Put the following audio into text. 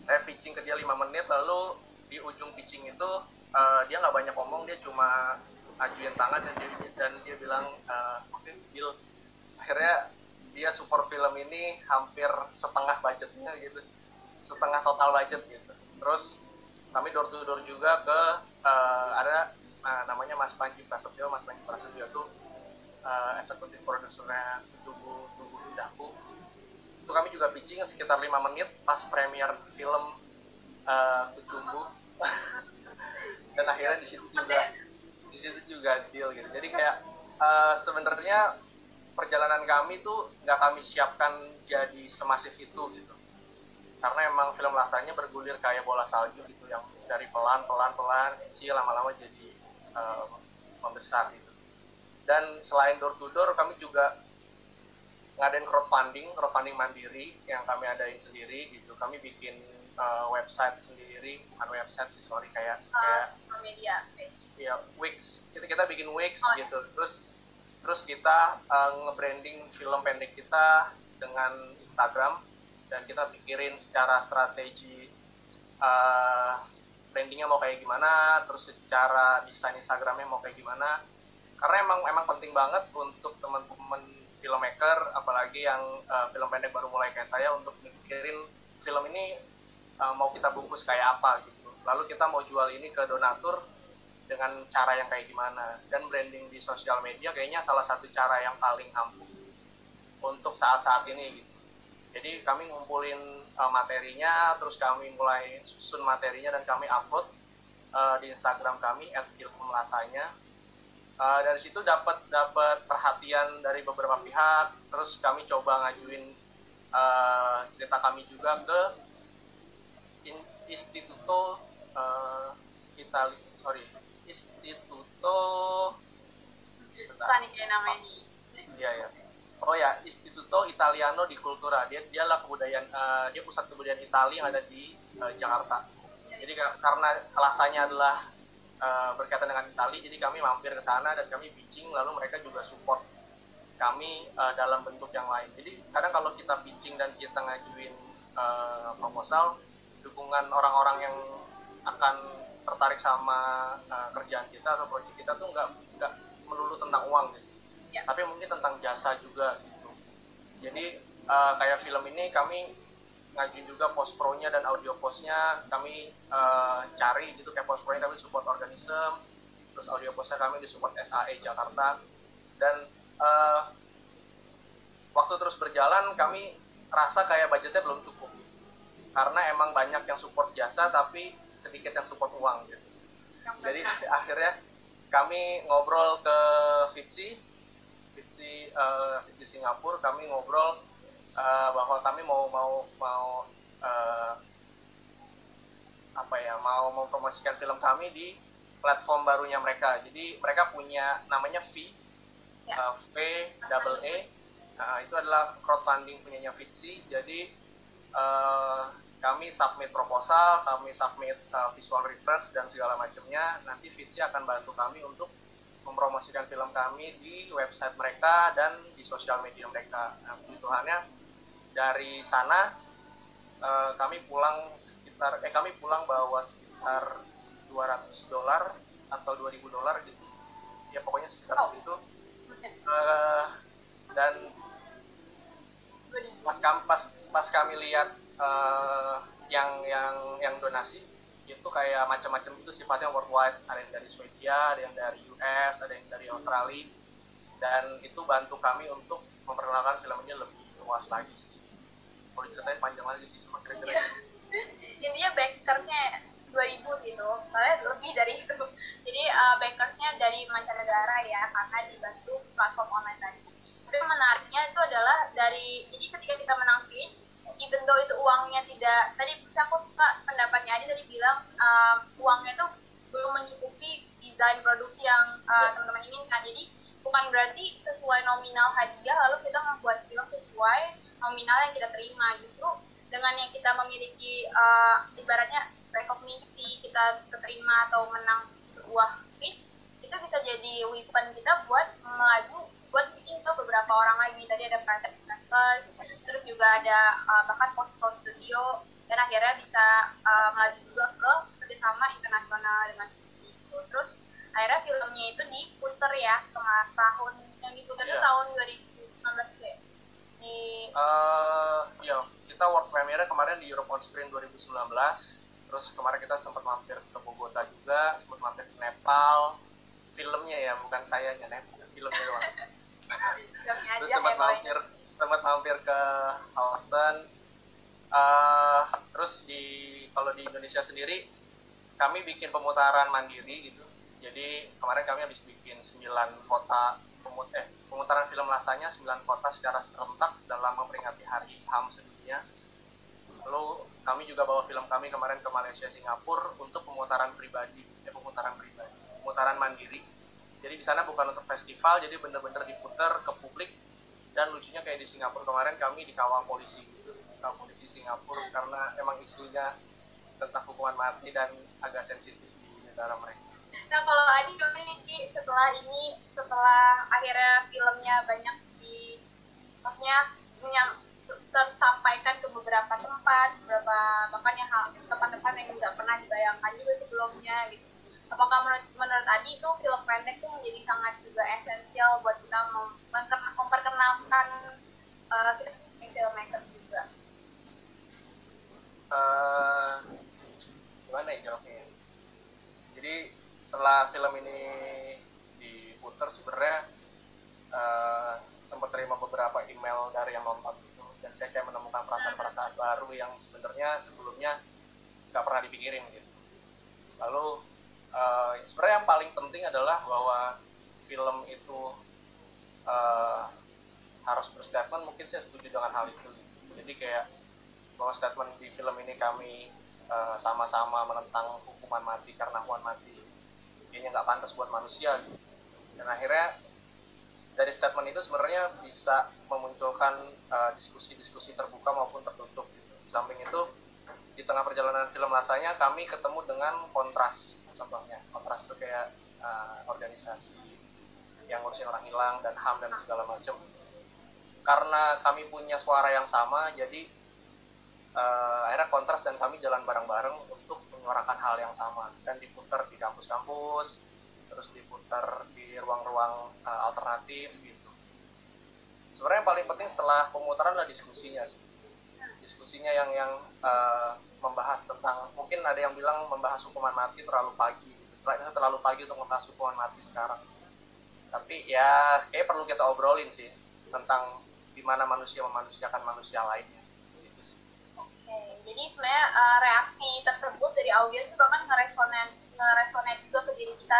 Saya pitching ke dia 5 menit, lalu di ujung pitching itu dia nggak banyak ngomong, dia cuma ajuin tangan dan dia bilang oke, deal. Akhirnya dia support film ini hampir setengah budgetnya gitu, setengah total budget gitu. Terus kami door to door juga ke ada namanya Mas Panji Prasetyo. Mas Panji Prasetyo itu eksekutif produsernya Tubuh Lidahku. Itu kami juga pitching sekitar 5 menit pas premier film Kucumbu. Dan akhirnya di situ juga deal gitu. Jadi kayak sebenarnya perjalanan kami tuh nggak kami siapkan jadi semasif itu gitu, karena emang film rasanya bergulir kayak bola salju gitu, yang dari pelan kecil lama-lama jadi membesar gitu. Dan selain door to door, kami juga ngadain crowdfunding mandiri yang kami adain sendiri gitu. Kami bikin website sendiri, bukan website sih, sorry, kayak media page. Ya, Wix. Kita bikin Wix gitu. Terus kita nge-branding film pendek kita dengan Instagram, dan kita pikirin secara strategi brandingnya mau kayak gimana, terus secara desain Instagramnya mau kayak gimana. Karena emang penting banget untuk teman-teman filmmaker, apalagi yang film pendek baru mulai kayak saya, untuk mikirin film ini mau kita bungkus kayak apa gitu. Lalu kita mau jual ini ke donatur dengan cara yang kayak gimana. Dan branding di sosial media kayaknya salah satu cara yang paling ampuh untuk saat-saat ini gitu. Jadi kami ngumpulin materinya, terus kami mulai susun materinya dan kami upload di Instagram kami @filmlasanya. Dari situ dapat perhatian dari beberapa pihak. Terus kami coba ngajuin cerita kami juga ke Istituto Tani kayak namanya nih. Iya ya. Oh ya, Istituto Italiano di Cultura. Dialah kebudayaan, dia pusat kebudayaan Italia yang ada di Jakarta. Jadi karena alasannya adalah berkaitan dengan Italia, jadi kami mampir ke sana dan kami pitching, lalu mereka juga support kami dalam bentuk yang lain. Jadi kadang kalau kita pitching dan kita ngajuin proposal, dukungan orang-orang yang akan tertarik sama kerjaan kita atau proyek kita tuh nggak melulu tentang uang gitu, tapi mungkin tentang jasa juga gitu. Jadi kayak film ini kami ngajuin juga post pro-nya dan audio post-nya kami cari gitu. Kayak post pro-nya kami support organism, terus audio post-nya kami disupport SAE Jakarta. Dan waktu terus berjalan kami rasa kayak budgetnya belum cukup, karena emang banyak yang support jasa tapi sedikit yang support uang gitu. Jadi akhirnya kami ngobrol ke Fitsi Singapura. Kami ngobrol bahwa kami mau mempromosikan film kami di platform barunya mereka. Jadi mereka punya namanya VAA. Itu adalah crowdfunding punyanya Fitsi. Jadi kami submit proposal, kami submit visual reference dan segala macamnya. Nanti Fitsi akan bantu kami untuk mempromosikan film kami di website mereka dan di sosial media mereka. Nah, puji Tuhannya dari sana kami pulang bawa sekitar $200 atau $2.000 gitu. Ya pokoknya sekitar segitu. Dan pas kami lihat yang donasi itu kayak macam-macam itu sifatnya worldwide, ada yang dari Swedia, ada yang dari US, ada yang dari Australia, dan itu bantu kami untuk memperkenalkan film ini lebih luas lagi sih. Kalau diceritain panjang lagi sih, cuma kira-kira intinya backersnya 2.000 gitu, malah lebih dari itu. Jadi backersnya dari mancanegara ya, karena dibantu platform online tadi. Tapi menariknya itu adalah jadi ketika kita menang pitch, even though itu uangnya tidak, tadi aku suka pendapatnya Adi tadi bilang uangnya itu belum mencukupi desain produksi yang teman-teman inginkan. Jadi bukan berarti sesuai nominal hadiah lalu kita membuat film sesuai nominal yang kita terima. Justru dengan yang kita memiliki ibaratnya rekognisi, kita terima atau menang sebuah pitch, itu bisa jadi weapon kita buat melaju, buat bikin ke beberapa orang lagi. Tadi ada private investors, terus juga ada bahkan post-pro studio dan akhirnya bisa melaju juga ke kerjasama internasional dengan Disney gitu. Terus akhirnya filmnya itu diputer ya tahun yang diputer itu tahun 2019 ya di ya kita world premiere kemarin di Europe on Screen 2019. Terus kemarin kita sempat mampir ke Bogota juga, sempat mampir ke Nepal. Filmnya ya, bukan sayanya, filmnya doang. Terus sempat mampir ke Houston. Terus kalau di Indonesia sendiri kami bikin pemutaran mandiri gitu. Jadi kemarin kami habis bikin 9 kota pemutaran film lasanya 9 kota secara serentak dalam memperingati Hari HAM sedunia. Lalu kami juga bawa film kami kemarin ke Malaysia, Singapura untuk pemutaran pemutaran mandiri. Jadi di sana bukan untuk festival, jadi benar-benar diputar ke publik. Dan lucunya kayak di Singapura kemarin kami dikawal polisi Singapura karena emang isunya tentang hukuman mati dan agak sensitif di negara mereka. Nah kalau Adi gimana nih setelah akhirnya filmnya banyak maksudnya tersampaikan ke beberapa tempat, bahkan yang tempat-tempat yang nggak pernah dibayangkan juga sebelumnya gitu. Apakah menurut Adi itu film pendek itu menjadi sangat juga esensial buat kita memperkenalkan kita sebagai filmmaker juga? Gimana ya jawabnya? Jadi setelah film ini diputar sebenarnya sempat terima beberapa email dari yang nonton gitu, dan saya kayak menemukan perasaan-perasaan baru yang sebenarnya sebelumnya nggak pernah dipikirin gitu. Lalu sebenarnya yang paling penting adalah bahwa film itu harus berstatement. Mungkin saya setuju dengan hal itu. Jadi kayak bahwa statement di film ini kami sama-sama menentang hukuman mati karena hukuman mati kayaknya nggak pantas buat manusia gitu. Dan akhirnya dari statement itu sebenarnya bisa memunculkan diskusi-diskusi terbuka maupun tertutup gitu. Di samping itu di tengah perjalanan film lasanya kami ketemu dengan Kontras. Contohnya Kontras itu kayak organisasi yang ngurusin orang hilang dan HAM dan segala macam. Karena kami punya suara yang sama, jadi akhirnya Kontras dan kami jalan bareng-bareng untuk menyuarakan hal yang sama dan diputar di kampus-kampus, terus diputar di ruang-ruang alternatif gitu. Sebenarnya yang paling penting setelah pemutaran adalah diskusinya yang membahas tentang, mungkin ada yang bilang membahas hukuman mati terlalu pagi gitu. Terlalu pagi untuk membahas hukuman mati sekarang, tapi ya kayak perlu kita obrolin sih tentang gimana manusia memanusiakan manusia lainnya gitu sih. Oke, jadi sebenarnya reaksi tersebut dari audiens bahkan ngeresonate juga ke diri kita